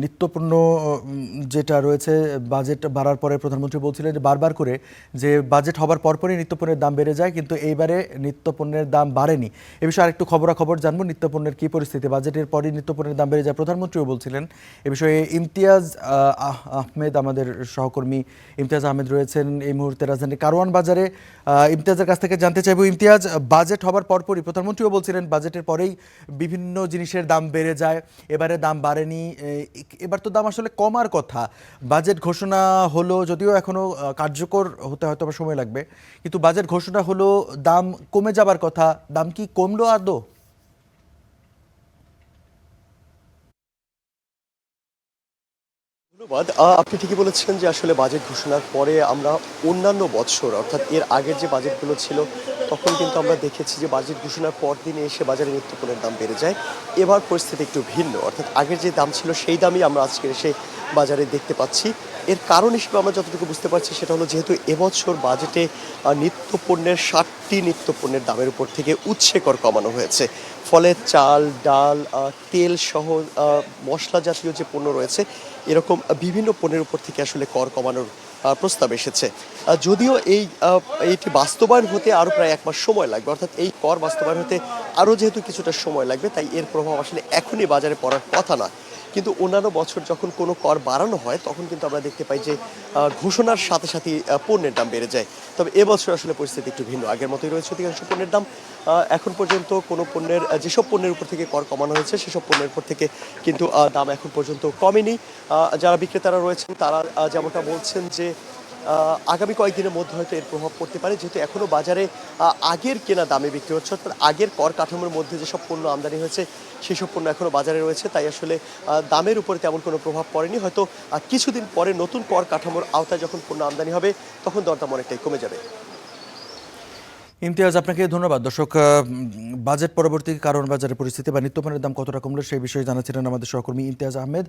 নিত্যপণ্য যেটা রয়েছে বাজেট বাড়ার পরে প্রধানমন্ত্রী বলছিলেন যে বারবার করে যে বাজেট হবার পরপরই নিত্যপণ্যের দাম বেড়ে যায়, কিন্তু এইবারে নিত্যপণ্যের দাম বাড়েনি। এ বিষয়ে আরেকটু খবরাখবর জানবো, নিত্যপণ্যের কী পরিস্থিতি, বাজেটের পরই নিত্যপণ্যের দাম বেড়ে যায়, প্রধানমন্ত্রীও বলছিলেন। এ বিষয়ে ইমতিয়াজ আহমেদ, আমাদের সহকর্মী ইমতিয়াজ আহমেদ রয়েছেন এই মুহূর্তে রাজধানীর কারওয়ান বাজারে। ইমতিয়াজের কাছ থেকে জানতে চাইবো, ইমতিয়াজ, বাজেট হবার পরপরই প্রধানমন্ত্রীও বলছিলেন বাজেটের পরেই বিভিন্ন জিনিসের দাম বেড়ে যায়, এবারে দাম বাড়েনি। এবার তো দাম আসলে কমার কথা। বাজেট ঘোষণা হলো, যদিও এখনো কার্যকর হতে হয়তো সময় লাগবে, কিন্তু বাজেট ঘোষণা হলো, দাম কমে যাবার কথা। দাম কি কমলো আদৌ? ধন্যবাদ। আপনি ঠিকই বলেছেন যে আসলে বাজেট ঘোষণার পরে আমরা অন্যান্য বৎসর অর্থাৎ এর আগের যে বাজেটগুলো ছিল তখন কিন্তু আমরা দেখেছি যে বাজেট ঘোষণার পর দিনে এসে বাজারে নিত্যপণ্যের দাম বেড়ে যায়। এবার পরিস্থিতি একটু ভিন্ন, অর্থাৎ আগের যে দাম ছিল সেই দামই আমরা আজকে এসে বাজারে দেখতে পাচ্ছি। এর কারণ হিসেবে আমরা যতটুকু বুঝতে পারছি সেটা হলো, যেহেতু এবছর বাজেটে নিত্যপণ্যের ৬০টি নিত্যপণ্যের দামের উপর থেকে উৎসে কর কমানো হয়েছে। ফলে চাল, ডাল, তেল সহ মশলা জাতীয় যে পণ্য রয়েছে এরকম বিভিন্ন পণ্যের উপর থেকে আসলে কর কমানোর প্রস্তাব এসেছে। যদিও এইটি বাস্তবায়ন হতে আরও প্রায় ১ মাস সময় লাগবে, অর্থাৎ এই কর বাস্তবায়ন হতে আরও যেহেতু কিছুটা সময় লাগবে, তাই এর প্রভাব আসলে এখনই বাজারে পড়ার কথা না। কিন্তু অন্যান্য বছর যখন কোনো কর বাড়ানো হয় তখন কিন্তু আমরা দেখতে পাই যে ঘোষণার সাথে সাথে পণ্যের দাম বেড়ে যায়। তবে এবছর আসলে পরিস্থিতি একটু ভিন্ন, আগের মতোই রয়েছে অধিকাংশ পণ্যের দাম। এখন পর্যন্ত কোনো পণ্যের যেসব পণ্যের উপর থেকে কর কমানো হয়েছে সেসব পণ্যের উপর থেকে কিন্তু দাম এখন পর্যন্ত কমেনি। যারা বিক্রেতারা রয়েছেন তারা যেমনটা বলছেন যে আগামী কয়েকদিনের মধ্যে হয়তো এর প্রভাব পড়তে পারে, যেহেতু এখনও বাজারে আগের কেনা দামে বিক্রি হচ্ছে, অর্থাৎ আগের কর কাঠামোর মধ্যে যেসব পণ্য আমদানি হয়েছে সেসব পণ্য এখনও বাজারে রয়েছে। তাই আসলে দামের উপরে তেমন কোনো প্রভাব পড়েনি। হয়তো কিছুদিন পরে নতুন কর কাঠামোর আওতায় যখন পণ্য আমদানি হবে তখন দরদাম অনেকটাই কমে যাবে। ইমতিয়াজ, আপনাকে ধন্যবাদ। দর্শক, বাজেট পরবর্তী কারওয়ান বাজারের পরিস্থিতি বা নিত্যপণ্যের দাম কতটা কমলো সেই বিষয়ে জানাচ্ছিলেন আমাদের সহকর্মী ইমতিয়াজ আহমেদ।